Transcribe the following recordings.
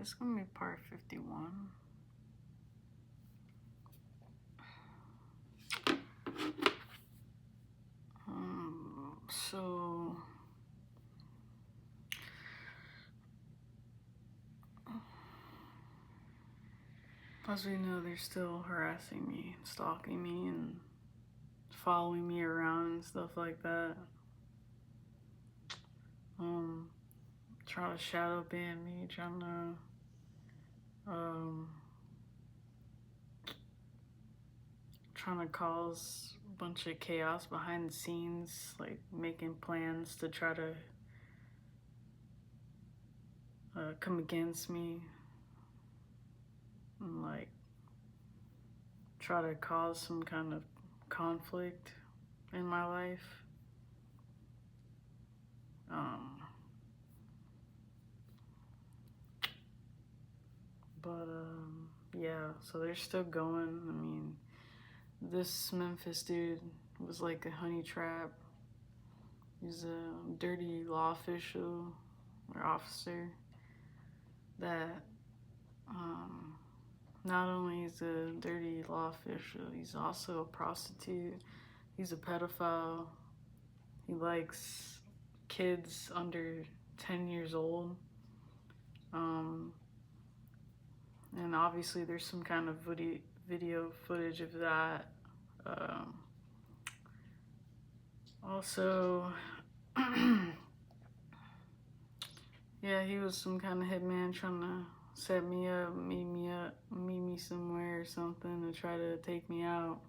It's gonna be part 51. So as we know, they're still harassing me, stalking me, and following me around and stuff like that. Trying to shadow ban me, trying to cause a bunch of chaos behind the scenes, like making plans to try to come against me and like try to cause some kind of conflict in my life. Yeah, so they're still going. I mean, this Memphis dude was like a honey trap. He's a dirty law official or officer that not only is a dirty law official, he's also a prostitute. He's a pedophile. He likes kids under 10 years old. And obviously there's some kind of video footage of that. Also, yeah, he was some kind of hitman trying to set me up, meet me somewhere or something to try to take me out.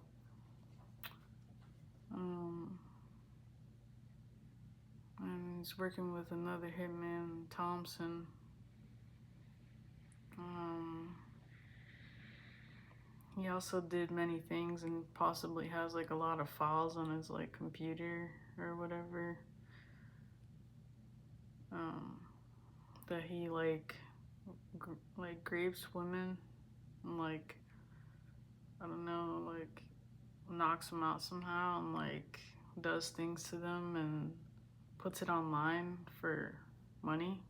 And he's working with another hitman, Thompson. He also did many things and possibly has like a lot of files on his like computer or whatever. That he like rapes women and like, I don't know, like knocks them out somehow and like does things to them and puts it online for money.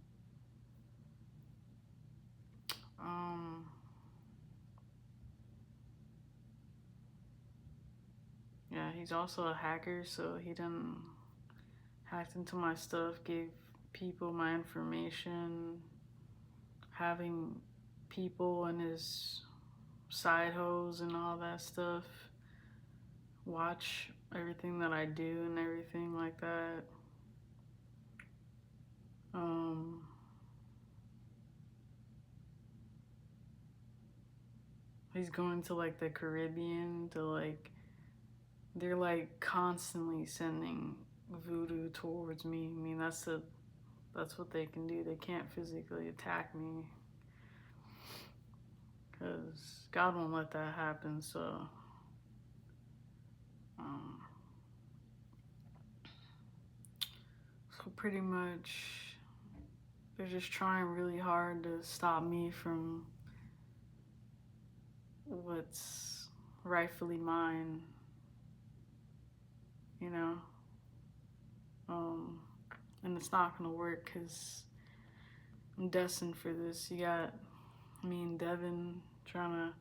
Yeah, he's also a hacker, so he done hacked into my stuff, gave people my information, having people in his side hoes and all that stuff watch everything that I do and everything like that. He's going to like the Caribbean to like, they're like constantly sending voodoo towards me. I mean, that's what they can do. They can't physically attack me because God won't let that happen. So pretty much they're just trying really hard to stop me from what's rightfully mine, you know. And it's not gonna work because I'm destined for this. You got me and Devin trying to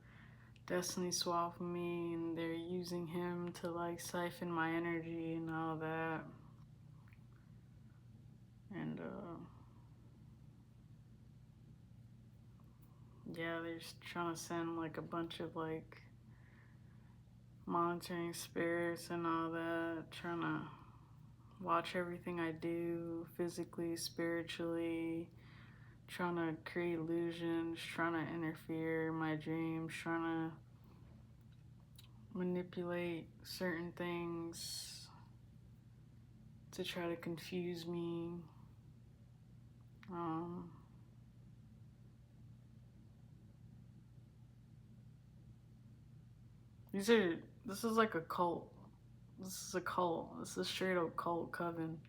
destiny swap with me, and they're using him to like siphon my energy and all that. And yeah, they're just trying to send like a bunch of like monitoring spirits and all that, trying to watch everything I do physically, spiritually, trying to create illusions, trying to interfere in my dreams, trying to manipulate certain things to try to confuse me. This is like a cult. This is a cult. This is straight up cult coven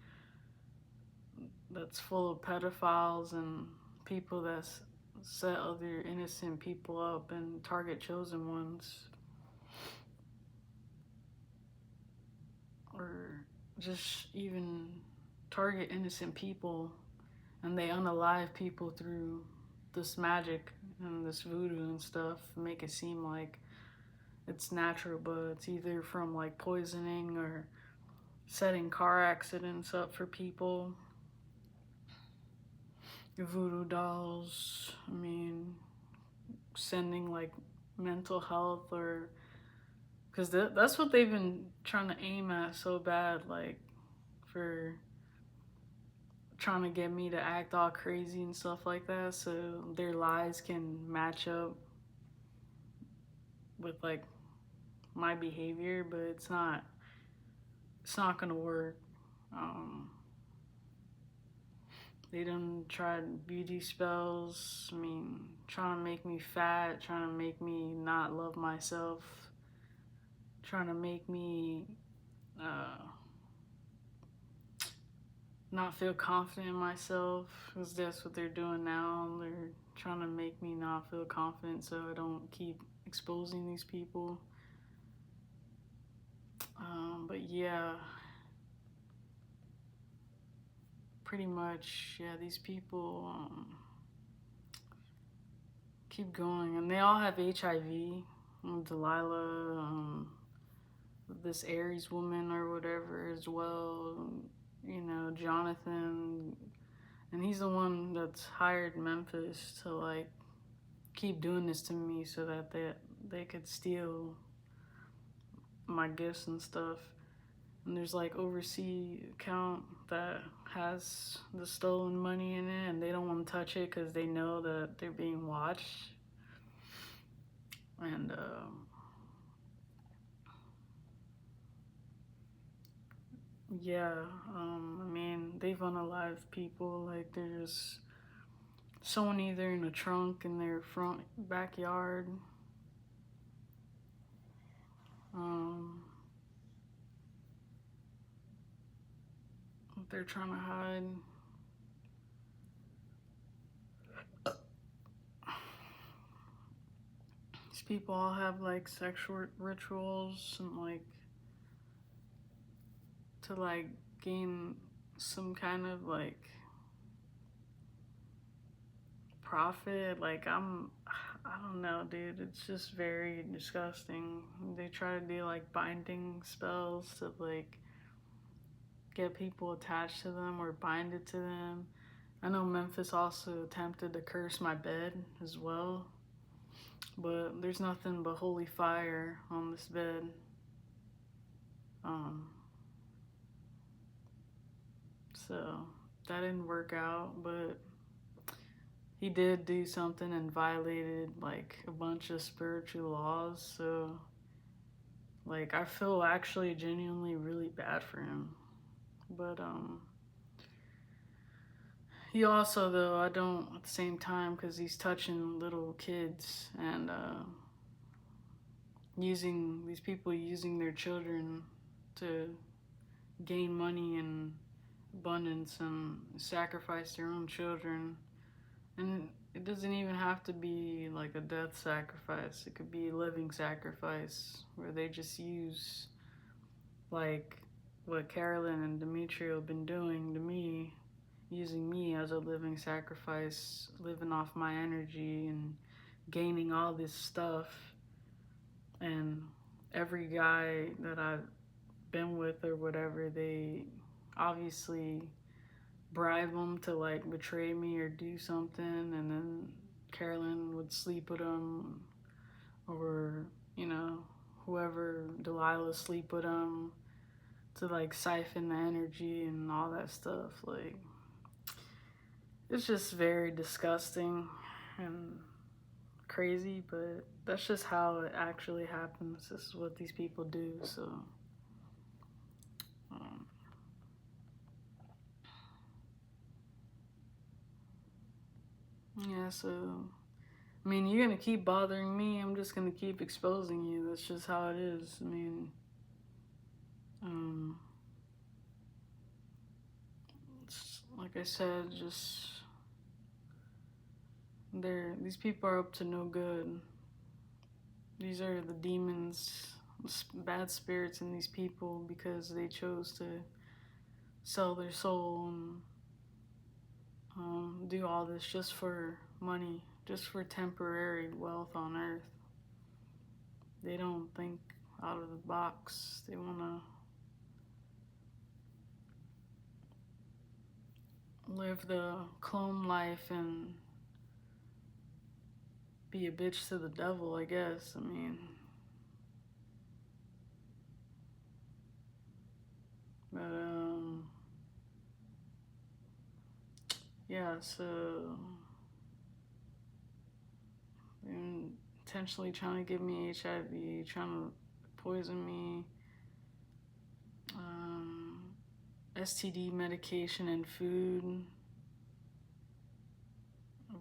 that's full of pedophiles and people that set other innocent people up and target chosen ones. Or just even target innocent people, and they unalive people through this magic and this voodoo and stuff, make it seem like it's natural, but it's either from like poisoning or setting car accidents up for people. Voodoo dolls, I mean, sending like mental health, or because that's what they've been trying to aim at so bad, like for trying to get me to act all crazy and stuff like that, so their lies can match up with like my behavior, but it's not gonna work. um they done tried beauty spells, I mean, trying to make me fat, trying to make me not love myself, trying to make me uh not feel confident in myself, because that's what they're doing now. They're trying to make me not feel confident so I don't keep exposing these people. But yeah, pretty much, yeah, these people keep going, and they all have HIV. Delilah, this Aries woman or whatever as well, you know, Jonathan, and he's the one that's hired Memphis to like keep doing this to me so that they could steal my gifts and stuff. And there's like overseas account that has the stolen money in it, and they don't want to touch it because they know that they're being watched. And yeah, I mean, they've unalived people. Like there's someone either in a trunk in their front backyard. Um, they're trying to hide. These people all have like sexual rituals and like to like gain some kind of like profit. Like I don't know, dude. It's just very disgusting. They try to do like binding spells to like get people attached to them or bind it to them. I know Memphis also attempted to curse my bed as well, but there's nothing but holy fire on this bed. Um, so that didn't work out, but he did do something and violated like a bunch of spiritual laws. So like I feel actually genuinely really bad for him. But he also, though, I don't at the same time, because he's touching little kids and using these people, using their children to gain money and abundance and sacrifice their own children. And it doesn't even have to be like a death sacrifice. It could be a living sacrifice where they just use like what Carolyn and Demetria have been doing to me, using me as a living sacrifice, living off my energy and gaining all this stuff. And every guy that I've been with or whatever, they obviously bribe them to like betray me or do something, and then Carolyn would sleep with them, or you know, whoever, Delilah, sleep with them to like siphon the energy and all that stuff. Like it's just very disgusting and crazy, but that's just how it actually happens. This is what these people do. So um, yeah, so I mean, you're gonna keep bothering me, I'm just gonna keep exposing you. That's just how it is. I mean, um, like I said, just these people are up to no good. These are the demons, bad spirits in these people, because they chose to sell their soul and do all this just for money. just for temporary wealth on earth. They don't think out of the box. They want to live the clone life and be a bitch to the devil, I guess. I mean, but yeah, so they're intentionally trying to give me HIV, trying to poison me, STD medication and food.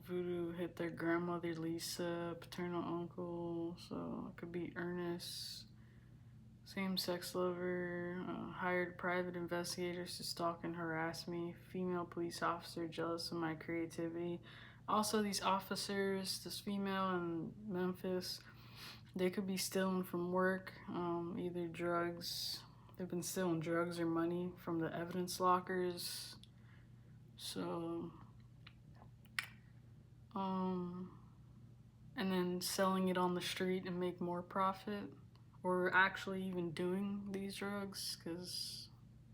Voodoo hit their grandmother Lisa, paternal uncle, so it could be Ernest. Same-sex lover, hired private investigators to stalk and harass me. Female police officer jealous of my creativity. Also, these officers, this female in Memphis, they could be stealing from work, either drugs. They've been stealing drugs or money from the evidence lockers. So, and then selling it on the street and make more profit. Or actually even doing these drugs, because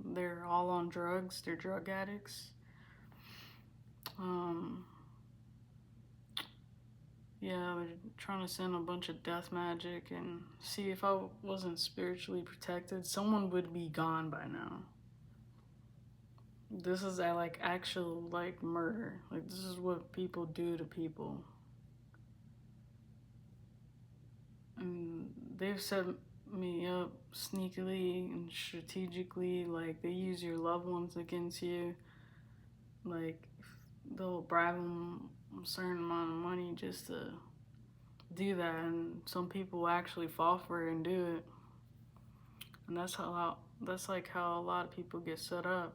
they're all on drugs. They're drug addicts. Yeah, they're trying to send a bunch of death magic, and see, if I wasn't spiritually protected, someone would be gone by now. This is like actual like murder. Like, this is what people do to people. And they've set me up sneakily and strategically. Like, they use your loved ones against you. Like, they'll bribe them a certain amount of money just to do that, and some people actually fall for it and do it. And that's like how a lot of people get set up.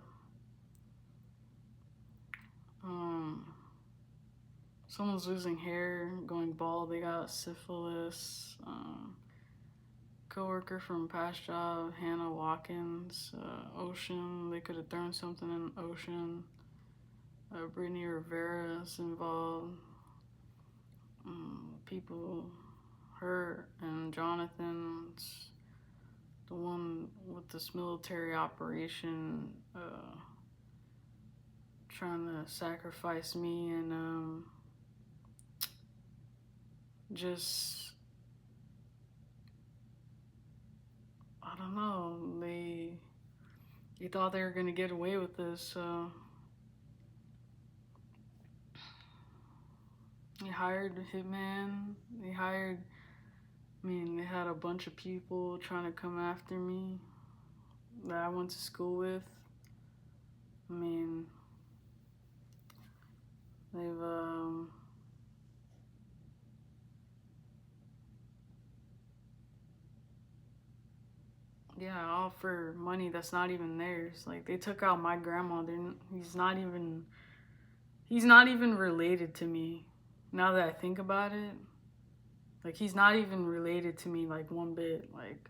Someone's losing hair, going bald. They got syphilis. Coworker from past job, Hannah Watkins. Ocean, they could have thrown something in the ocean. Brittany Rivera's involved. People, her and Jonathan's the one with this military operation, trying to sacrifice me, and just, I don't know, they thought they were gonna get away with this, so they hired a hitman. They had a bunch of people trying to come after me that I went to school with. I mean, they've, yeah, all for money that's not even theirs. Like, they took out my grandma. He's not even related to me. Now that I think about it, like, he's not even related to me, like, one bit. Like,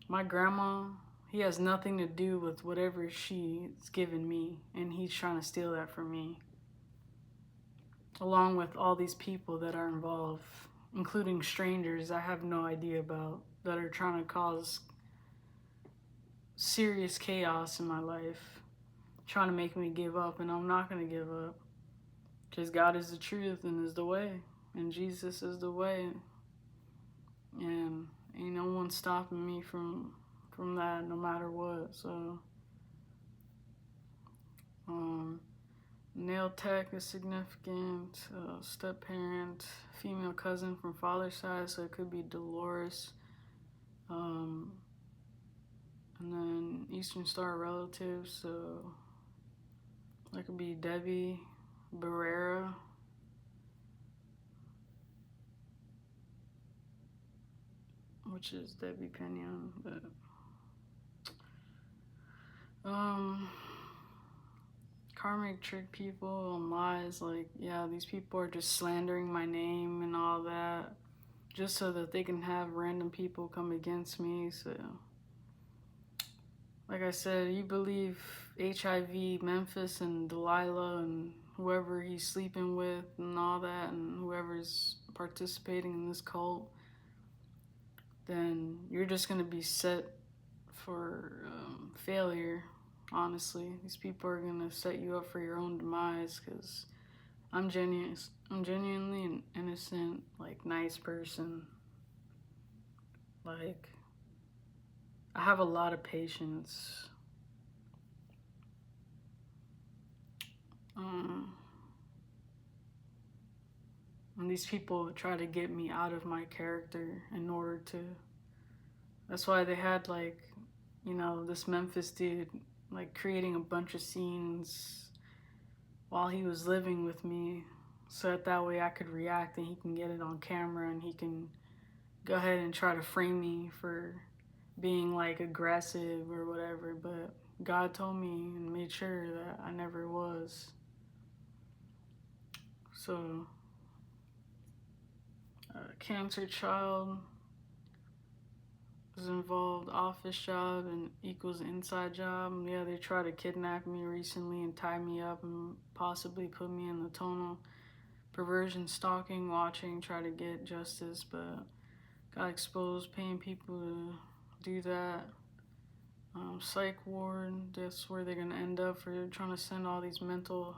my grandma, he has nothing to do with whatever she's given me, and he's trying to steal that from me. Along with all these people that are involved, including strangers I have no idea about, that are trying to cause serious chaos in my life, trying to make me give up, and I'm not going to give up. Because God is the truth and is the way, and Jesus is the way, and ain't no one stopping me from that, no matter what. So, nail tech is significant. Step parent, female cousin from father's side, so it could be Dolores. And then Eastern Star relatives, so that could be Debbie Barrera. Which is Debbie Pinion, but karmic trick people and lies. Like, yeah, these people are just slandering my name and all that, just so that they can have random people come against me. So, like I said, you believe HIV, Memphis, and Delilah, and whoever he's sleeping with and all that, and whoever's participating in this cult, then you're just going to be set for failure. Honestly, these people are going to set you up for your own demise, because I'm genuinely an innocent, like, nice person. Like, I have a lot of patience. And these people try to get me out of my character in order to. That's why they had, like, this Memphis dude, like, creating a bunch of scenes while he was living with me, so that way I could react and he can get it on camera and he can go ahead and try to frame me for being, like, aggressive or whatever. But God told me and made sure that I never was. So, cancer child was involved, office job and equals inside job. Yeah, they tried to kidnap me recently and tie me up and possibly put me in the tonal perversion, stalking, watching, try to get justice, but got exposed, paying people to do that. Psych ward, that's where they're gonna end up for trying to send all these mental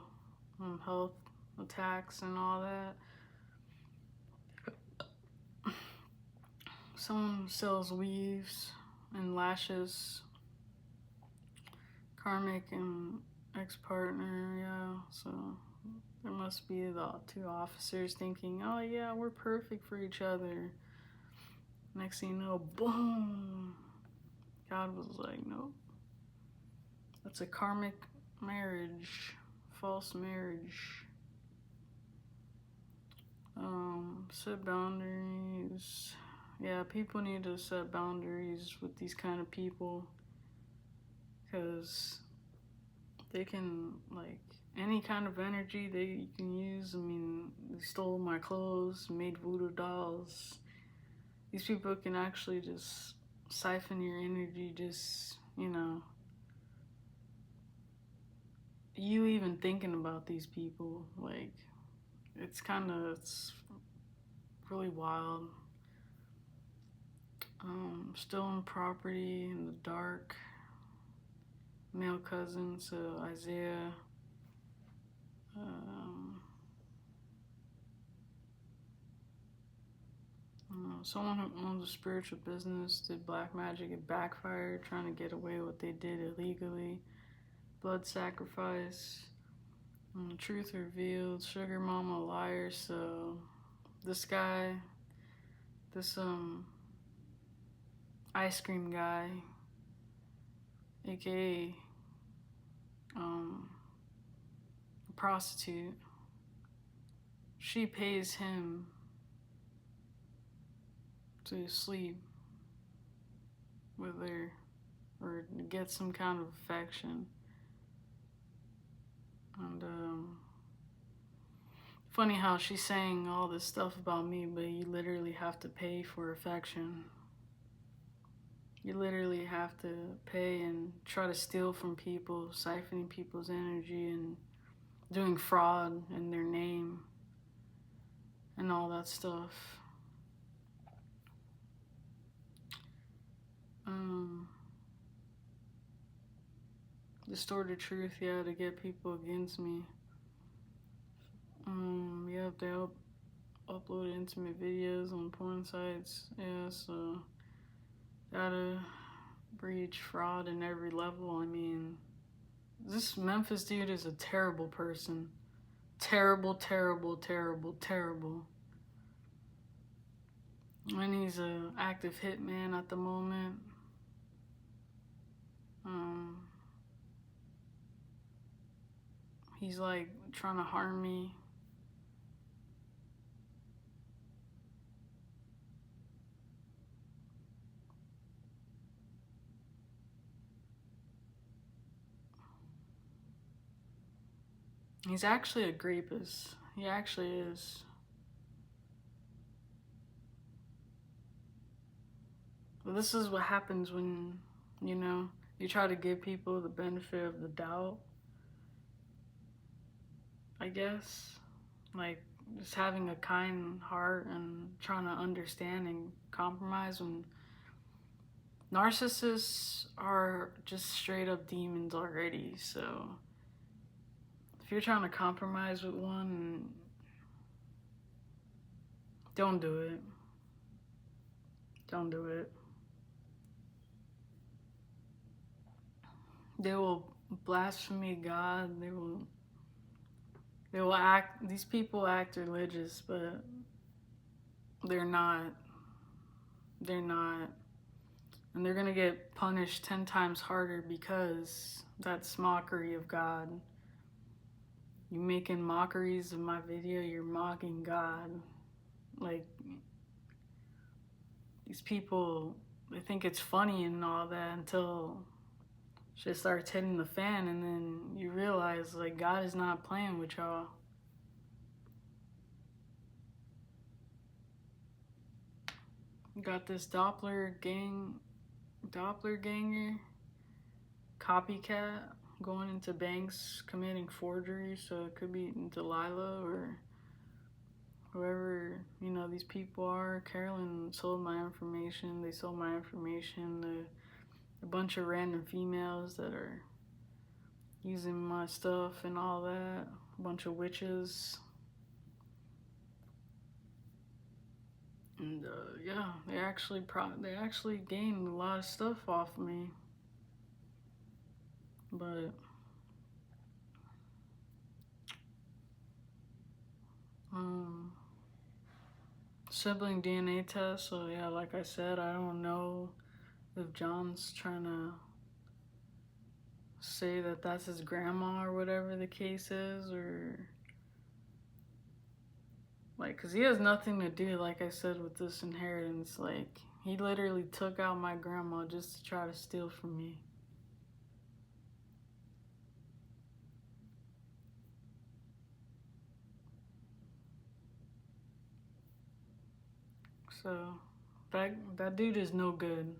health attacks and all that. Someone sells weaves and lashes. Karmic and ex-partner, yeah. So there must be the two officers thinking, oh yeah, we're perfect for each other. Next thing you know, boom. God was like, nope. That's a karmic marriage, false marriage. Set boundaries. Yeah, people need to set boundaries with these kind of people, because they can, like, any kind of energy they can use. I mean, they stole my clothes, made voodoo dolls. These people can actually just siphon your energy, just, you even thinking about these people, like, it's really wild. Stolen property in the dark. Male cousin, so Isaiah. Someone who owns a spiritual business did black magic. It backfired, trying to get away what they did illegally. Blood sacrifice. Truth revealed. Sugar mama liar. So this guy, this ice cream guy, aka a prostitute, she pays him to sleep with her or get some kind of affection. And funny how she's saying all this stuff about me, but you literally have to pay for affection. You literally have to pay and try to steal from people, siphoning people's energy and doing fraud in their name and all that stuff. Distorted truth, yeah, to get people against me. Yeah, they upload intimate videos on porn sites. Yeah, so gotta breach fraud in every level. I mean, this Memphis dude is a terrible person. Terrible, terrible, terrible, terrible. And he's an active hitman at the moment. He's, like, trying to harm me. He's actually a rapist. He actually is. But this is what happens when, you try to give people the benefit of the doubt. I guess. Like, just having a kind heart and trying to understand and compromise when narcissists are just straight up demons already. So if you're trying to compromise with one, don't do it. Don't do it. They will blaspheme God. They will act, these people act religious, but they're not. They're not. And they're gonna get punished 10 times harder because that's mockery of God. You making mockeries of my video, you're mocking God. Like, these people, they think it's funny and all that until shit starts hitting the fan, and then you realize, like, God is not playing with y'all. You got this doppelganger, Copycat, going into banks committing forgery. So it could be Delilah or whoever, you know, these people are. Carolyn sold my information. They sold my information. A bunch of random females that are using my stuff and all that. A bunch of witches. And yeah, they actually gained a lot of stuff off of me. But sibling DNA test. So yeah, like I said, I don't know if John's trying to say that that's his grandma or whatever the case is, or like, because he has nothing to do, like I said, with this inheritance. Like, he literally took out my grandma just to try to steal from me. So that dude is no good.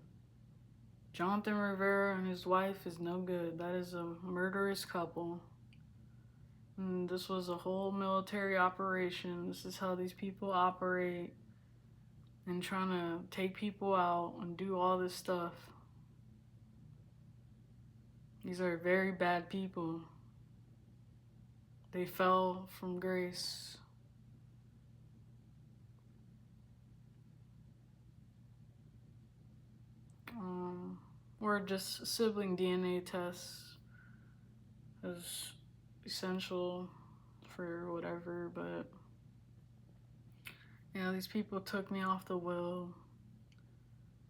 Jonathan Rivera and his wife is no good. That is a murderous couple. And this was a whole military operation. This is how these people operate, and trying to take people out and do all this stuff. These are very bad people. They fell from grace. Or just sibling DNA tests is essential for whatever, but yeah, these people took me off the will.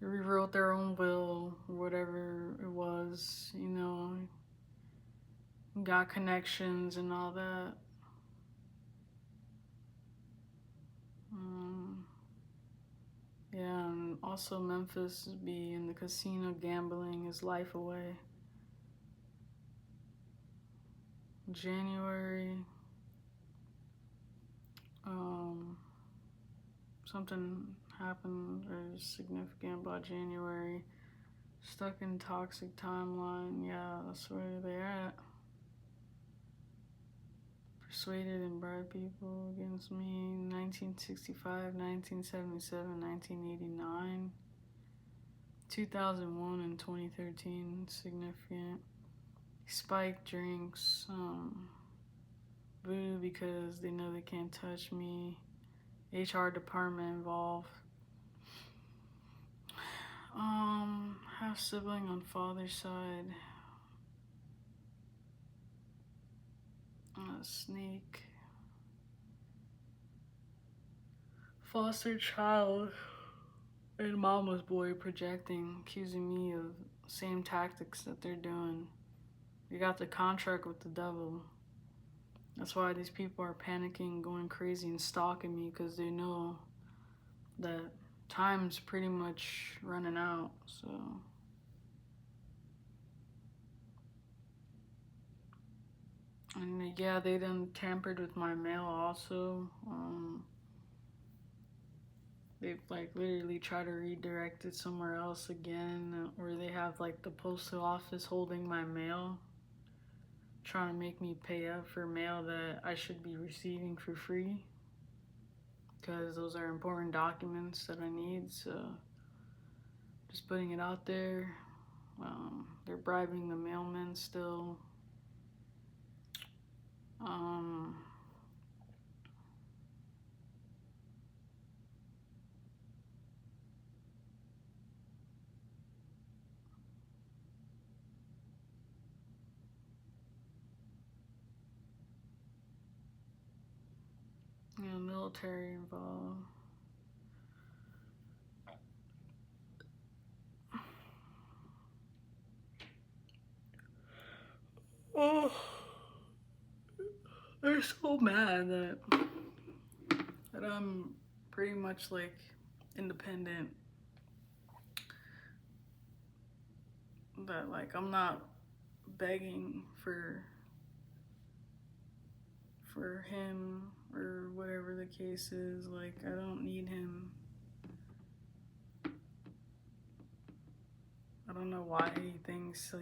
They rewrote their own will, or whatever it was, you know, got connections and all that. Yeah, and also Memphis be in the casino gambling his life away. January, something happened or significant about January. Stuck in toxic timeline. Yeah, that's where they're at. Persuaded and bribed people against me. 1965, 1977, 1989. 2001 and 2013. Significant. Spiked drinks. Boo because they know they can't touch me. HR department involved. Half sibling on father's side. Snake. Foster child and mama's boy projecting, accusing me of same tactics that they're doing. They got the contract with the devil. That's why these people are panicking, going crazy, and stalking me, because they know that time's pretty much running out. So and yeah, they done tampered with my mail also. They've like literally tried to redirect it somewhere else again, or they have like the postal office holding my mail, trying to make me pay up for mail that I should be receiving for free, because those are important documents that I need. So just putting it out there. They're bribing the mailman still. Military involved. Oh, they're so mad that I'm pretty much like independent. That like I'm not begging for him or whatever the case is. Like I don't need him. I don't know why he thinks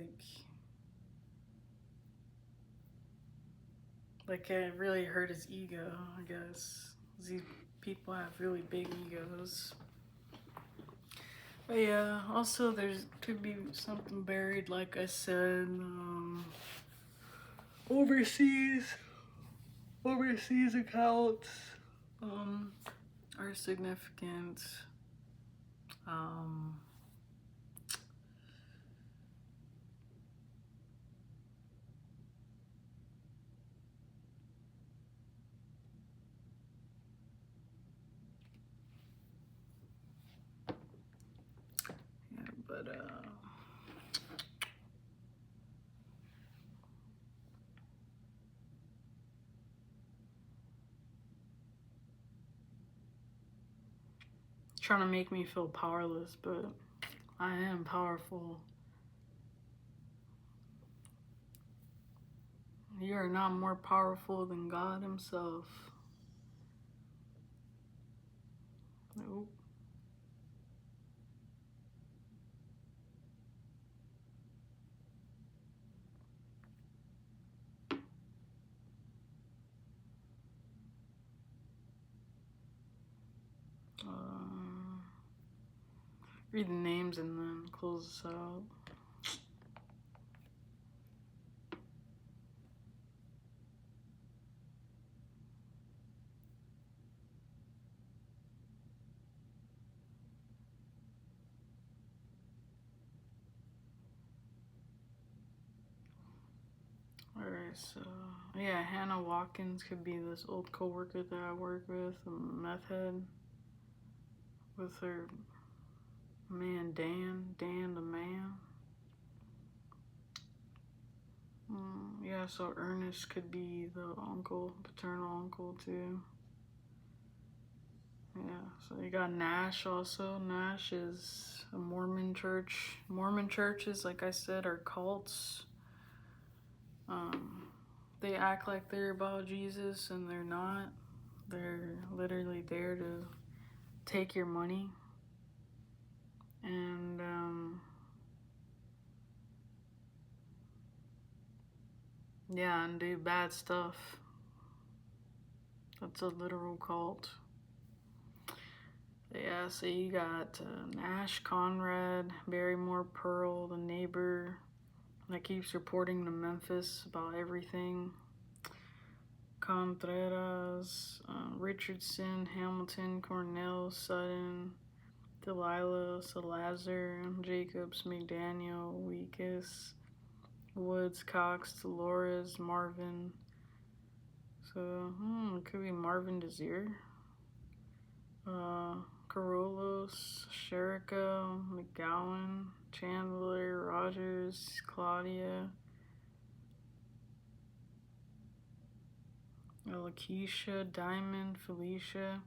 like it really hurt his ego, I guess. These people have really big egos. But yeah, also there's could be something buried, like I said, overseas accounts are significant. Yeah, but trying to make me feel powerless, but I am powerful. You are not more powerful than God himself. Nope. Read the names and then close this out. Alright, so yeah, Hannah Watkins could be this old coworker that I work with, a meth head, with her man Dan the man. Yeah, so Ernest could be the uncle, paternal uncle too. Yeah, so you got Nash also. Nash is a Mormon church. Mormon churches, like I said, are cults. They act like they're about Jesus and they're not. They're literally there to take your money and yeah, and do bad stuff. That's a literal cult. Yeah, so you got Nash, Conrad, Barrymore, Pearl, the neighbor that keeps reporting to Memphis about everything. Contreras, Richardson, Hamilton, Cornell, Sutton, Delilah, Salazar, Jacobs, McDaniel, Weekus, Woods, Cox, Dolores, Marvin. So, it could be Marvin Desir. Carollos, Sherika, McGowan, Chandler, Rogers, Claudia, Lakeisha, Diamond, Felicia,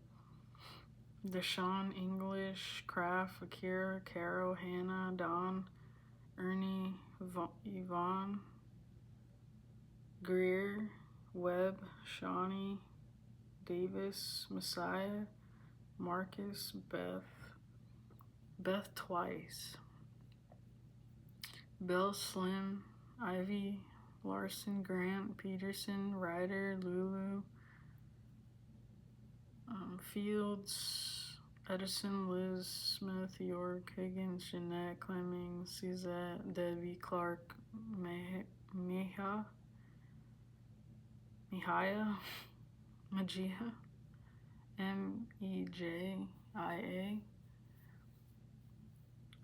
Deshaun, English, Kraft, Akira, Caro, Hannah, Don, Ernie, Yvonne, Greer, Webb, Shawnee, Davis, Messiah, Marcus, Beth twice, Bell, Slim, Ivy, Larson, Grant, Peterson, Ryder, Lulu, Fields, Edison, Liz, Smith, York, Higgins, Jeanette, Clemming, Suzette, Debbie, Clark, Mejia, Mejia, Mejia,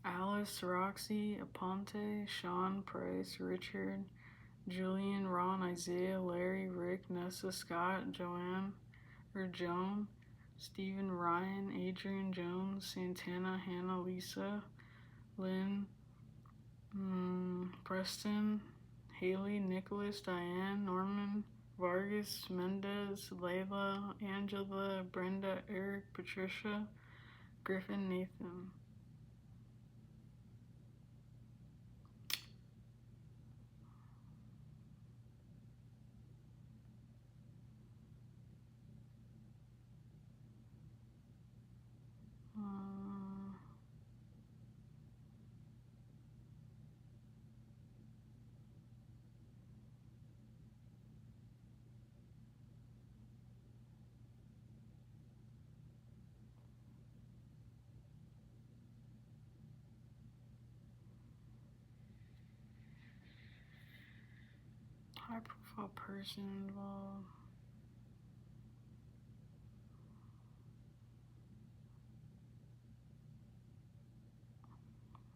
Alice, Roxy, Aponte, Sean, Price, Richard, Julian, Ron, Isaiah, Larry, Rick, Nessa, Scott, Joanne, or Joan, Stephen, Ryan, Adrian, Jones, Santana, Hannah, Lisa, Lynn, Preston, Haley, Nicholas, Diane, Norman, Vargas, Mendez, Layla, Angela, Brenda, Eric, Patricia, Griffin, Nathan. High profile person involved.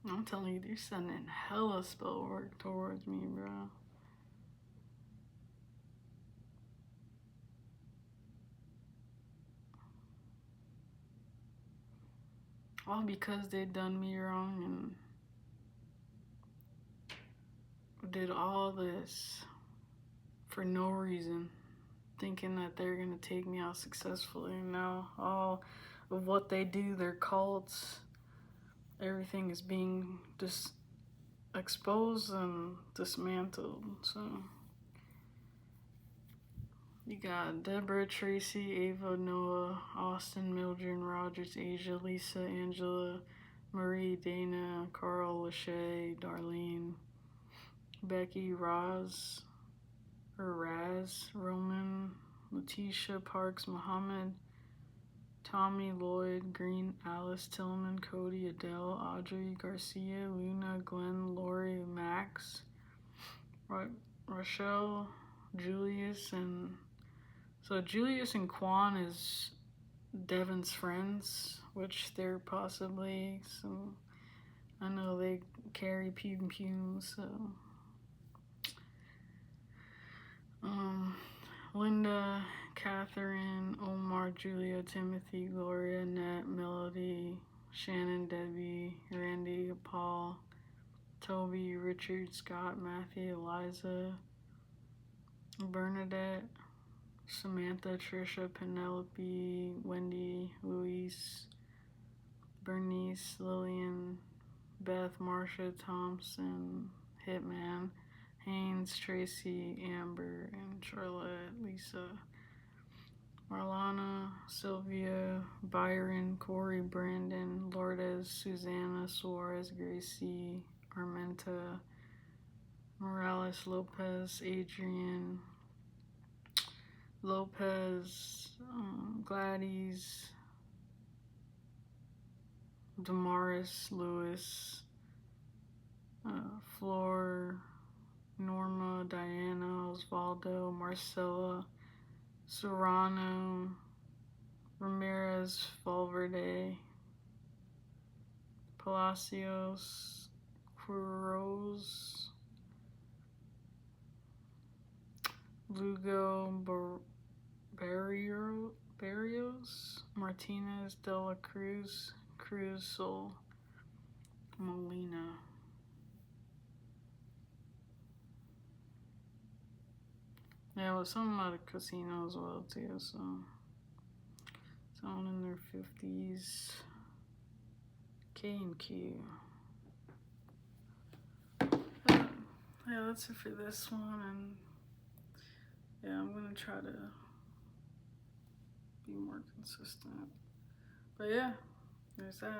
I'm telling you, they're sending hella spell work towards me, bro. All because they done me wrong and did all this for no reason, thinking that they're gonna take me out successfully. Now all of what they do, their cults, everything is being just exposed and dismantled. So you got Deborah, Tracy, Ava, Noah, Austin, Mildred, Rogers, Asia, Lisa, Angela, Marie, Dana, Carl, Lachey, Darlene, Becky, Raz, Roman, Letitia, Parks, Muhammad, Tommy, Lloyd, Green, Alice, Tillman, Cody, Adele, Audrey, Garcia, Luna, Glenn, Lori, Max, Rochelle, Julius, and so Julius and Quan is Devin's friends, which they're possibly some. I know they carry fumes, so. Linda, Catherine, Omar, Julia, Timothy, Gloria, Annette, Melody, Shannon, Debbie, Randy, Paul, Toby, Richard, Scott, Matthew, Eliza, Bernadette, Samantha, Trisha, Penelope, Wendy, Luis, Bernice, Lillian, Beth, Marsha, Thompson, Hitman, Haynes, Tracy, Amber, and Charlotte, Lisa, Marlana, Sylvia, Byron, Corey, Brandon, Lourdes, Susanna, Suarez, Gracie, Armenta, Morales, Lopez, Adrian, Lopez, Gladys, Damaris, Lewis, Flor, Norma, Diana, Osvaldo, Marcella, Serrano, Ramirez, Valverde, Palacios, Quiroz, Lugo, Barrios, Martinez, Dela Cruz, Sol, Molina. Yeah, well, some at a casino as well too. So someone in their 50s. K and Q. Yeah, that's it for this one, and yeah, I'm gonna try to be more consistent. But yeah, there's that.